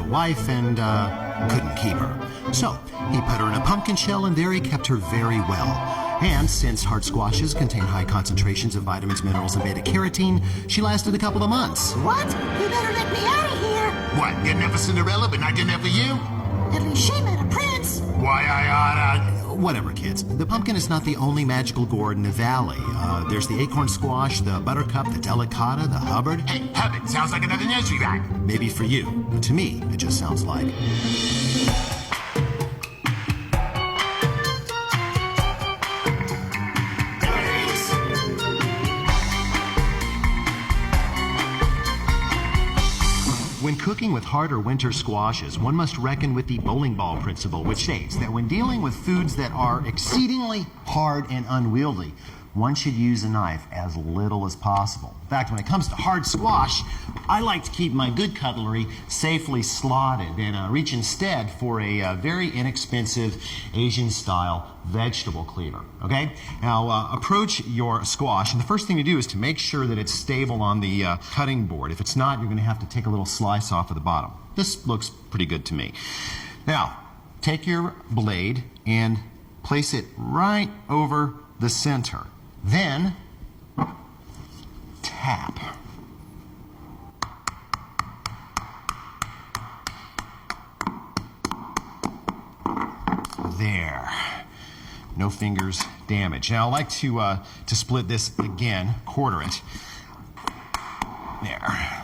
wife and couldn't keep her. So he put her in a pumpkin shell, and there he kept her very well. And since hard squashes contain high concentrations of vitamins, minerals, and beta-carotene, she lasted a couple of months. What? You better let me out of here. What, good enough for Cinderella, but not good enough for you? At least she met a prince. Why, I oughta... Whatever, kids. The pumpkin is not the only magical gourd in the valley. There's the acorn squash, the buttercup, the delicata, the Hubbard. Hey, Hubbard, sounds like another nursery rhyme. Maybe for you, but to me, it just sounds like... When cooking with hard or winter squashes, one must reckon with the bowling ball principle, which states that when dealing with foods that are exceedingly hard and unwieldy, one should use a knife as little as possible. In fact, when it comes to hard squash, I like to keep my good cutlery safely slotted and reach instead for a very inexpensive Asian-style vegetable cleaver, okay? Now, approach your squash, and the first thing to do is to make sure that it's stable on the cutting board. If it's not, you're going to have to take a little slice off of the bottom. This looks pretty good to me. Now, take your blade and place it right over the center. Then, tap. There. No fingers damaged. Now, I like to split this again, quarter it. There.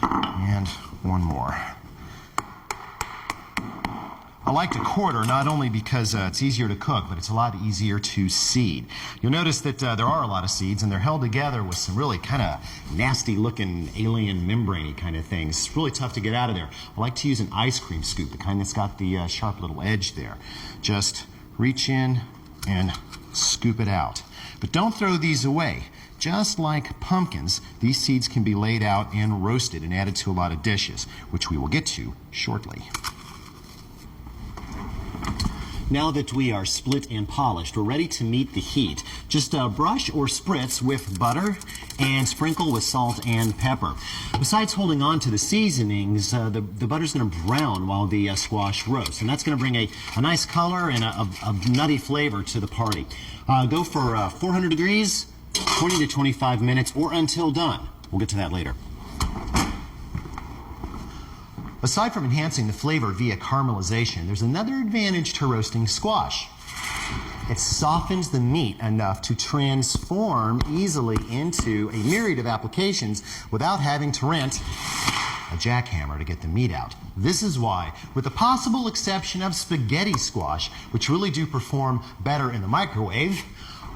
And one more. I like to quarter not only because it's easier to cook, but it's a lot easier to seed. You'll notice that there are a lot of seeds, and they're held together with some really kind of nasty-looking alien membrane-y kind of things. It's really tough to get out of there. I like to use an ice cream scoop, the kind that's got the sharp little edge there. Just reach in and scoop it out. But don't throw these away. Just like pumpkins, these seeds can be laid out and roasted and added to a lot of dishes, which we will get to shortly. Now that we are split and polished, we're ready to meet the heat. Just brush or spritz with butter and sprinkle with salt and pepper. Besides holding on to the seasonings, the butter's going to brown while the squash roasts, and that's going to bring a nice color and a nutty flavor to the party. Go for 400 degrees, 20 to 25 minutes, or until done. We'll get to that later. Aside from enhancing the flavor via caramelization, there's another advantage to roasting squash. It softens the meat enough to transform easily into a myriad of applications without having to rent a jackhammer to get the meat out. This is why, with the possible exception of spaghetti squash, which really do perform better in the microwave,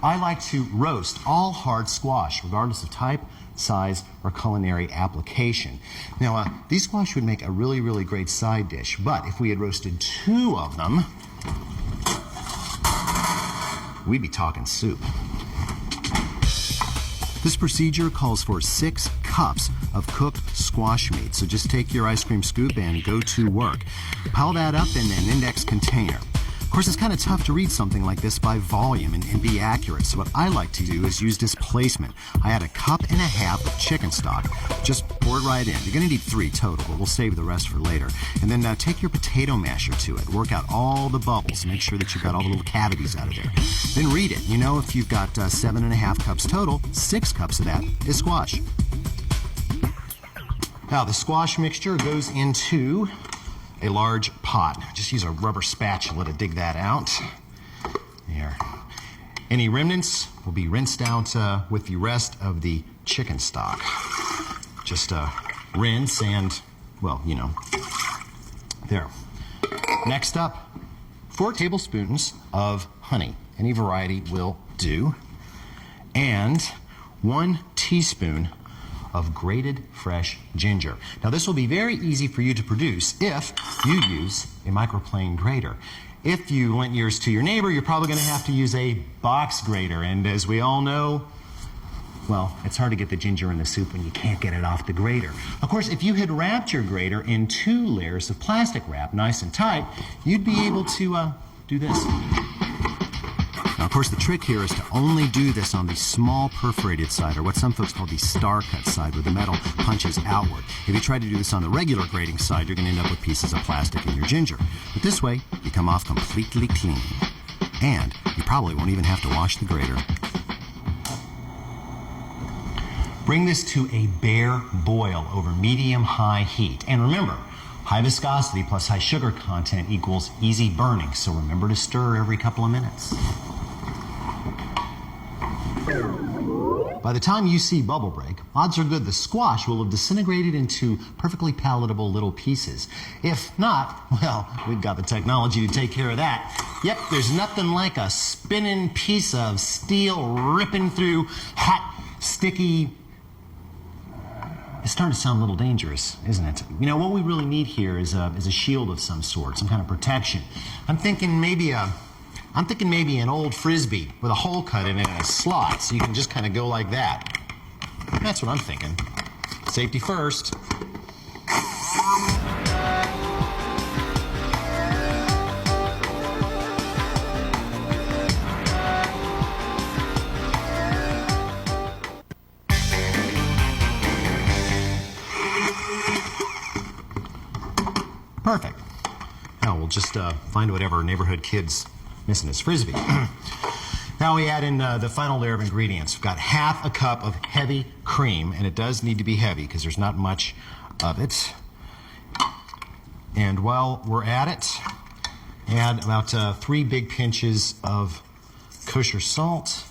I like to roast all hard squash, regardless of type, size, or culinary application. Now, these squash would make a really, really great side dish, but if we had roasted 2 of them, we'd be talking soup. This procedure calls for 6 cups of cooked squash meat, so just take your ice cream scoop and go to work. Pile that up in an index container. Of course, it's kind of tough to read something like this by volume and be accurate, so what I like to do is use displacement. I add 1.5 cups of chicken stock. Just pour it right in. You're going to need 3 total, but we'll save the rest for later. And then take your potato masher to it. Work out all the bubbles. Make sure that you've got all the little cavities out of there. Then read it. You know, if you've got 7.5 cups total, 6 cups of that is squash. Now, the squash mixture goes into a large pot. Just use a rubber spatula to dig that out. There. Any remnants will be rinsed out with the rest of the chicken stock. Just rinse and, well, you know. There. Next up, 4 tablespoons of honey. Any variety will do. And 1 teaspoon of grated fresh ginger. Now, this will be very easy for you to produce if you use a microplane grater. If you lent yours to your neighbor, you're probably going to have to use a box grater, and as we all know, well, it's hard to get the ginger in the soup when you can't get it off the grater. Of course, if you had wrapped your grater in 2 layers of plastic wrap, nice and tight, you'd be able to do this. Now, Of course, the trick here is to only do this on the small perforated side, or what some folks call the star cut side, where the metal punches outward. If you try to do this on the regular grating side, you're going to end up with pieces of plastic in your ginger. But this way, you come off completely clean. And you probably won't even have to wash the grater. Bring this to a bare boil over medium-high heat. And remember, high viscosity plus high sugar content equals easy burning, so remember to stir every couple of minutes. By the time you see bubble break, odds are good the squash will have disintegrated into perfectly palatable little pieces. If not, well, we've got the technology to take care of that. Yep, there's nothing like a spinning piece of steel ripping through hot, sticky... It's starting to sound a little dangerous, isn't it? You know, what we really need here is a shield of some sort, some kind of protection. I'm thinking maybe an old Frisbee with a hole cut in it and a slot, so you can just kind of go like that. That's what I'm thinking. Safety first. Perfect. Now we'll just find whatever neighborhood kid's missing his Frisbee. Now we add in the final layer of ingredients. We've got half a cup of heavy cream, and it does need to be heavy because there's not much of it. And while we're at it, add about 3 big pinches of kosher salt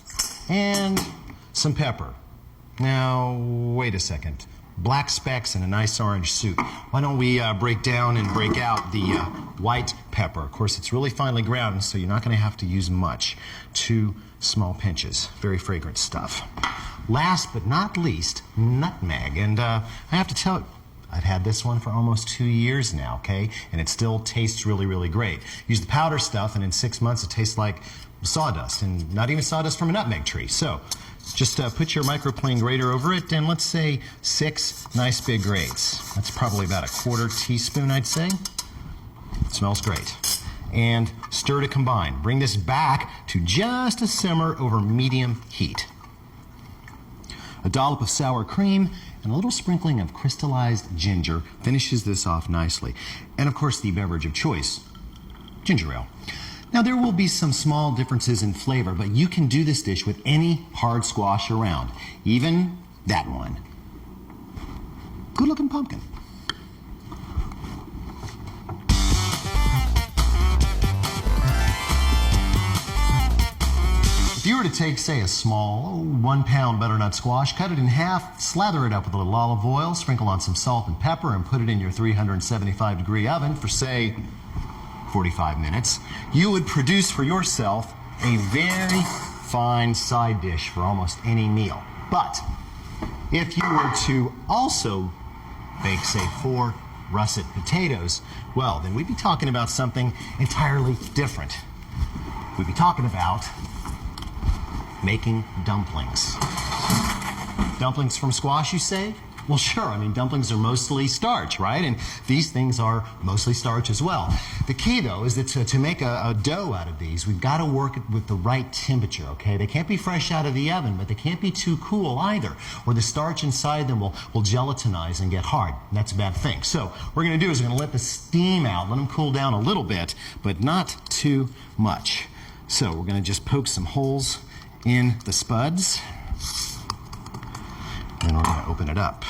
and some pepper. Now, wait a second. Black specks and a nice orange suit. Why don't we break down and break out the white pepper? Of course, it's really finely ground, so you're not going to have to use much. 2 small pinches. Very fragrant stuff. Last but not least, nutmeg. And I have to tell you, I've had this one for almost 2 years now, okay? And it still tastes really, really great. Use the powder stuff, and in 6 months it tastes like sawdust, and not even sawdust from a nutmeg tree. So, just put your microplane grater over it, and let's say 6 nice big grates. That's probably about a 1/4 teaspoon, I'd say. It smells great. And stir to combine. Bring this back to just a simmer over medium heat. A dollop of sour cream and a little sprinkling of crystallized ginger finishes this off nicely. And of course, the beverage of choice, ginger ale. Now, there will be some small differences in flavor, but you can do this dish with any hard squash around, even that one. Good-looking pumpkin. If you were to take, say, a small 1-pound butternut squash, cut it in half, slather it up with a little olive oil, sprinkle on some salt and pepper, and put it in your 375-degree oven for, say, 45 minutes, you would produce for yourself a very fine side dish for almost any meal. But if you were to also bake, say, 4 russet potatoes, well, then we'd be talking about something entirely different. We'd be talking about making dumplings. Dumplings from squash, you say? Well, sure. I mean, dumplings are mostly starch, right? And these things are mostly starch as well. The key, though, is that to make a dough out of these, we've got to work it with the right temperature, okay? They can't be fresh out of the oven, but they can't be too cool either, or the starch inside them will gelatinize and get hard. And that's a bad thing. So what we're going to do is we're going to let the steam out, let them cool down a little bit, but not too much. So we're going to just poke some holes in the spuds, and we're going to open it up.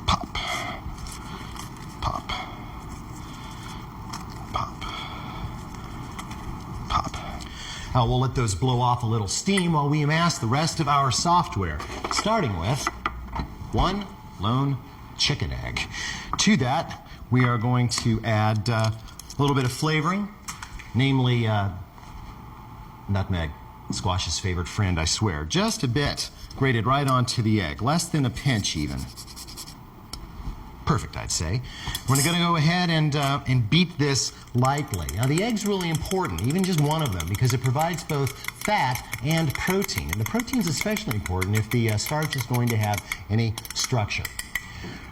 Pop. Pop. Pop. Pop. Now we'll let those blow off a little steam while we amass the rest of our software, starting with 1 lone chicken egg. To that, we are going to add a little bit of flavoring, namely nutmeg, squash's favorite friend, I swear. Just a bit, grated right onto the egg, less than a pinch even. Perfect, I'd say. We're going to go ahead and beat this lightly. Now, the egg's really important, even just one of them, because it provides both fat and protein. And the protein's especially important if the starch is going to have any structure.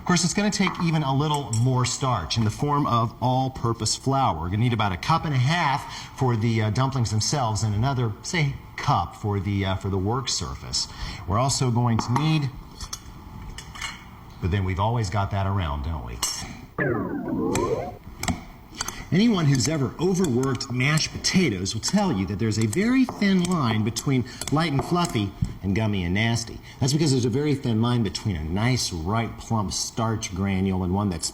course, it's going to take even a little more starch in the form of all-purpose flour. We're going to need about 1.5 cups for the dumplings themselves and another, say, cup for the work surface. We're also going to need, but then we've always got that around, don't we? Anyone who's ever overworked mashed potatoes will tell you that there's a very thin line between light and fluffy and gummy and nasty. That's because there's a very thin line between a nice, ripe, plump starch granule and one that's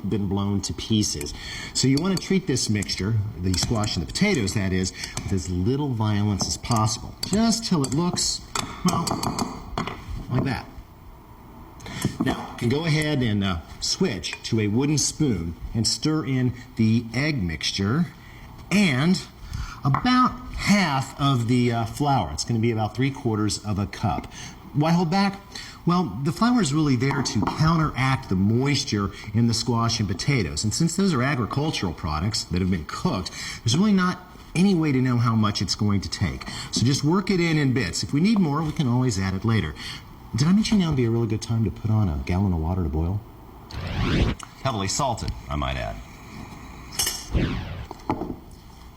been blown to pieces. So you want to treat this mixture, the squash and the potatoes, that is, with as little violence as possible, just till it looks, well, like that. Now, you can go ahead and switch to a wooden spoon and stir in the egg mixture and about half of the flour. It's going to be about 3/4 cup. Why hold back? Well, the flour is really there to counteract the moisture in the squash and potatoes. And since those are agricultural products that have been cooked, there's really not any way to know how much it's going to take. So just work it in bits. If we need more, we can always add it later. Did I mention now would be a really good time to put on a gallon of water to boil? Heavily salted, I might add.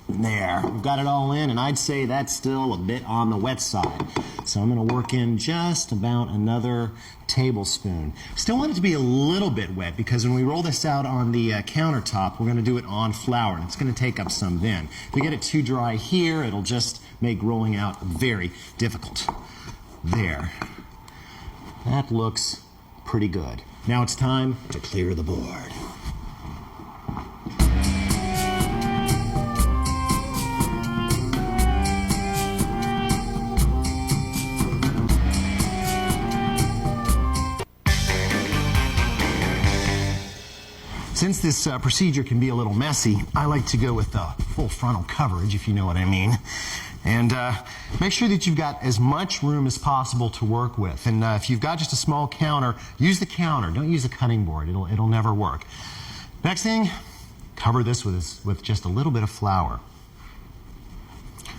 There, we've got it all in, and I'd say that's still a bit on the wet side. So I'm going to work in just about another tablespoon. Still want it to be a little bit wet because when we roll this out on the countertop, we're going to do it on flour, and it's going to take up some then. If we get it too dry here, it'll just make rolling out very difficult. There. That looks pretty good. Now it's time to clear the board. Since this procedure can be a little messy, I like to go with full frontal coverage, if you know what I mean. And make sure that you've got as much room as possible to work with. And if you've got just a small counter, use the counter. Don't use a cutting board. It'll never work. Next thing, cover this with just a little bit of flour.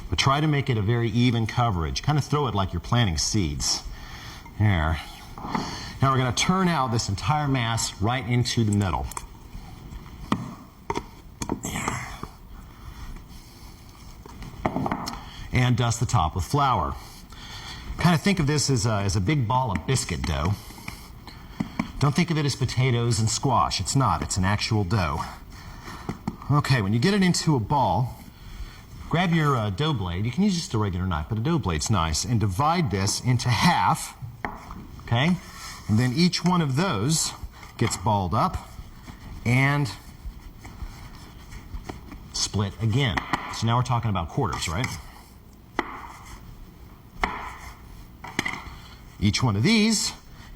But try to make it a very even coverage. Kind of throw it like you're planting seeds. There. Now we're going to turn out this entire mass right into the middle. There. And dust the top with flour. Kind of think of this as a big ball of biscuit dough. Don't think of it as potatoes and squash. It's not. It's an actual dough. Okay, when you get it into a ball, grab your dough blade. You can use just a regular knife, but a dough blade's nice. And divide this into half. Okay? And then each one of those gets balled up and split again. So now we're talking about quarters, right? Each one of these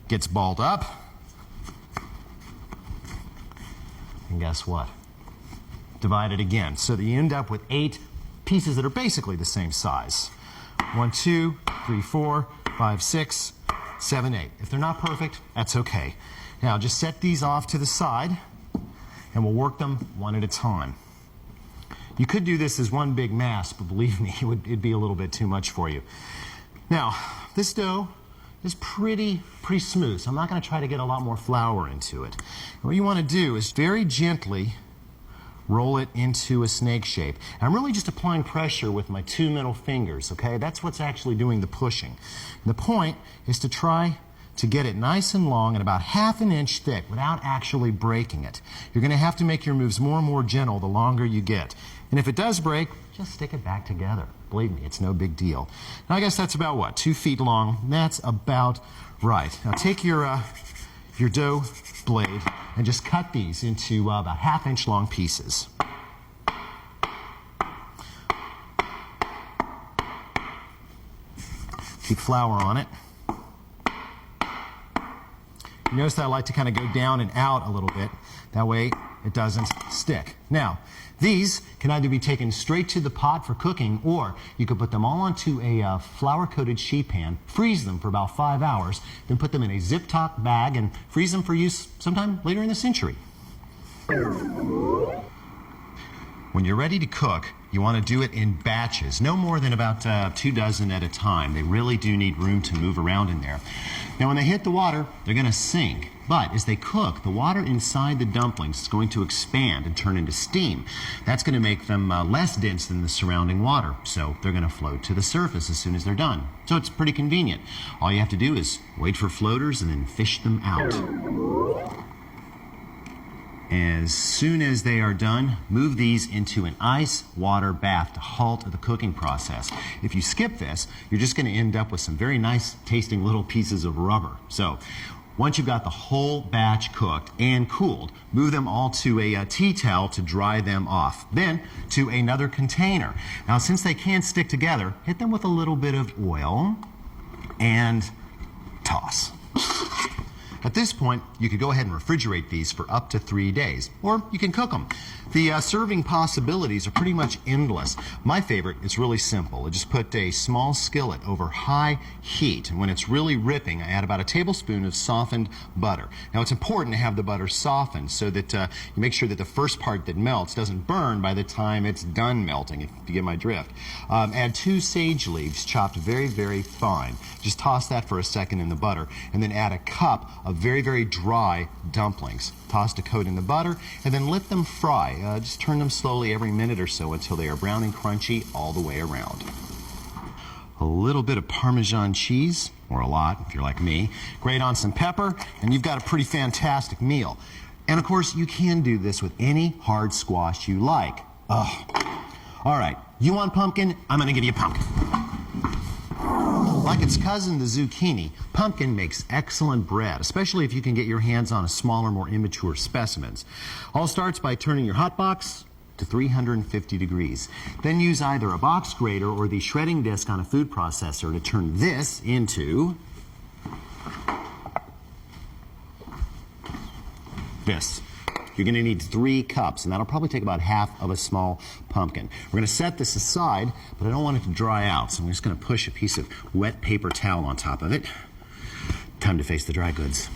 gets balled up. And guess what? Divide it again so that you end up with 8 pieces that are basically the same size. 1, 2, 3, 4, 5, 6, 7, 8. If they're not perfect, that's okay. Now just set these off to the side and we'll work them one at a time. You could do this as one big mass, but believe me, it'd be a little bit too much for you. Now, this dough is pretty smooth, so I'm not going to try to get a lot more flour into it. What you want to do is very gently roll it into a snake shape. And I'm really just applying pressure with my 2 middle fingers, okay? That's what's actually doing the pushing. And the point is to try to get it nice and long and about 1/2 inch thick without actually breaking it. You're going to have to make your moves more and more gentle the longer you get. And if it does break, just stick it back together. Believe me, it's no big deal. Now I guess that's about what, 2 feet long? That's about right. Now take your dough blade and just cut these into about 1/2 inch long pieces. Keep flour on it. You notice that I like to kind of go down and out a little bit. That way it doesn't stick. Now, these can either be taken straight to the pot for cooking, or you could put them all onto a flour-coated sheet pan, freeze them for about 5 hours, then put them in a zip-top bag and freeze them for use sometime later in the century. When you're ready to cook, you want to do it in batches, no more than about 2 dozen at a time. They really do need room to move around in there. Now, when they hit the water, they're going to sink. But as they cook, the water inside the dumplings is going to expand and turn into steam. That's going to make them less dense than the surrounding water, so they're going to float to the surface as soon as they're done. So it's pretty convenient. All you have to do is wait for floaters and then fish them out. As soon as they are done, move these into an ice water bath to halt the cooking process. If you skip this, you're just going to end up with some very nice tasting little pieces of rubber. So once you've got the whole batch cooked and cooled, move them all to a tea towel to dry them off. Then to another container. Now, since they can stick together, hit them with a little bit of oil and toss. At this point, you could go ahead and refrigerate these for up to 3 days, or you can cook them. The serving possibilities are pretty much endless. My favorite is really simple. I just put a small skillet over high heat, and when it's really ripping, I add about a tablespoon of softened butter. Now, it's important to have the butter softened so that you make sure that the first part that melts doesn't burn by the time it's done melting, if you get my drift. Add 2 sage leaves chopped very, very fine. Just toss that for a second in the butter, and then add a cup of very, very dry dumplings. Toss a coat in the butter, and then let them fry. Just turn them slowly every minute or so until they are brown and crunchy all the way around. A little bit of Parmesan cheese, or a lot if you're like me. Grate on some pepper, and you've got a pretty fantastic meal. And of course, you can do this with any hard squash you like. All right, you want pumpkin? I'm going to give you pumpkin. Like its cousin, the zucchini, pumpkin makes excellent bread, especially if you can get your hands on a smaller, more immature specimens. All starts by turning your hot box to 350 degrees. Then use either a box grater or the shredding disc on a food processor to turn this into this. You're going to need 3 cups, and that'll probably take about half of a small pumpkin. We're going to set this aside, but I don't want it to dry out, so I'm just going to push a piece of wet paper towel on top of it. Time to face the dry goods.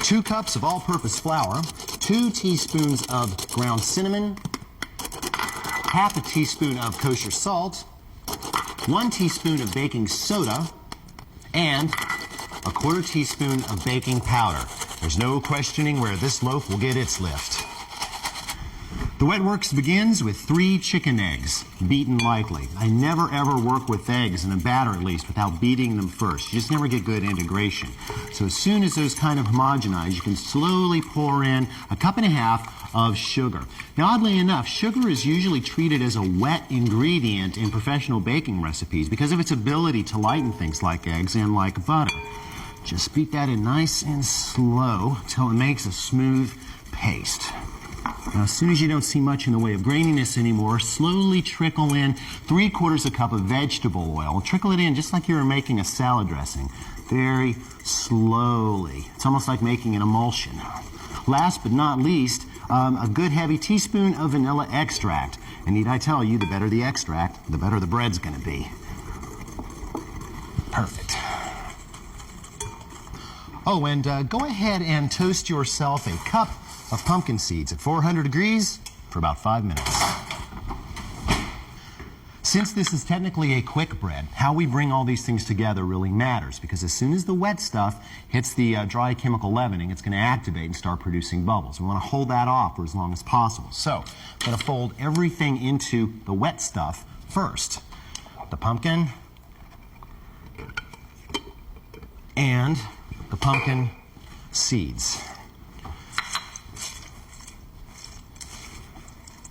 Two cups of all-purpose flour, 2 teaspoons of ground cinnamon, half a teaspoon of kosher salt, 1 teaspoon of baking soda, and a 1/4 teaspoon of baking powder. There's no questioning where this loaf will get its lift. The wet works begins with 3 chicken eggs, beaten lightly. I never ever work with eggs, in a batter at least, without beating them first. You just never get good integration. So as soon as those kind of homogenize, you can slowly pour in a 1.5 cups of sugar. Now, oddly enough, sugar is usually treated as a wet ingredient in professional baking recipes because of its ability to lighten things like eggs and like butter. Just beat that in nice and slow until it makes a smooth paste. Now, as soon as you don't see much in the way of graininess anymore, slowly trickle in 3/4 cup of vegetable oil. Trickle it in just like you were making a salad dressing. Very slowly. It's almost like making an emulsion. Last but not least, a good heavy teaspoon of vanilla extract. And need I tell you, the better the extract, the better the bread's going to be. Perfect. Oh, and go ahead and toast yourself a cup of pumpkin seeds at 400 degrees for about 5 minutes. Since this is technically a quick bread, how we bring all these things together really matters, because as soon as the wet stuff hits the dry chemical leavening, it's going to activate and start producing bubbles. We want to hold that off for as long as possible. So I'm going to fold everything into the wet stuff first. The pumpkin and the pumpkin seeds.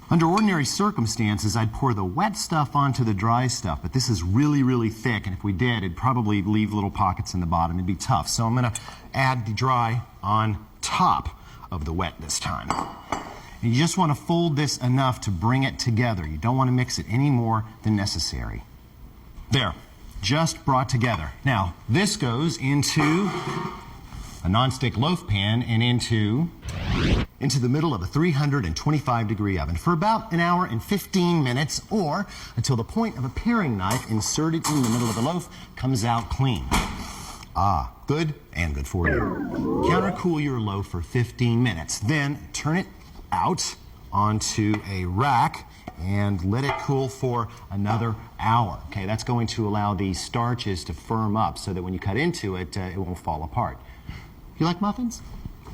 Under ordinary circumstances, I'd pour the wet stuff onto the dry stuff, but this is really, really thick, and if we did, it'd probably leave little pockets in the bottom. It'd be tough. So I'm going to add the dry on top of the wet this time. And you just want to fold this enough to bring it together. You don't want to mix it any more than necessary. There, just brought together. Now, this goes into a nonstick loaf pan and into into the middle of a 325-degree oven for about an hour and 15 minutes, or until the point of a paring knife inserted in the middle of the loaf comes out clean. Ah, good and good for you. Countercool your loaf for 15 minutes. Then turn it out onto a rack and let it cool for another hour. Okay, that's going to allow the starches to firm up so that when you cut into it, it won't fall apart. You like muffins?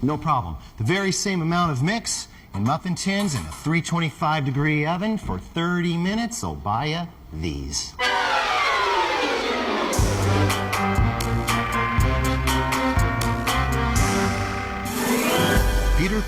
No problem. The very same amount of mix in muffin tins in a 325-degree oven for 30 minutes will buy you these.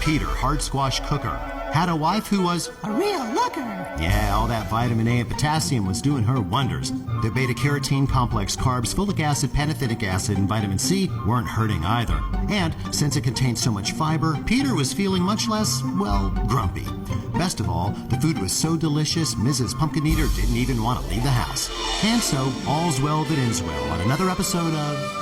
Peter hard squash cooker had a wife who was A real looker. yeah, all that vitamin A and potassium was doing her wonders. The beta-carotene complex carbs, folic acid, pantothenic acid, and vitamin C weren't hurting either. And since it contained so much fiber, Peter was feeling much less, well, grumpy. Best of all, the food was so delicious, Mrs. Pumpkin Eater didn't even want to leave the house. And so, all's well that ends well on another episode of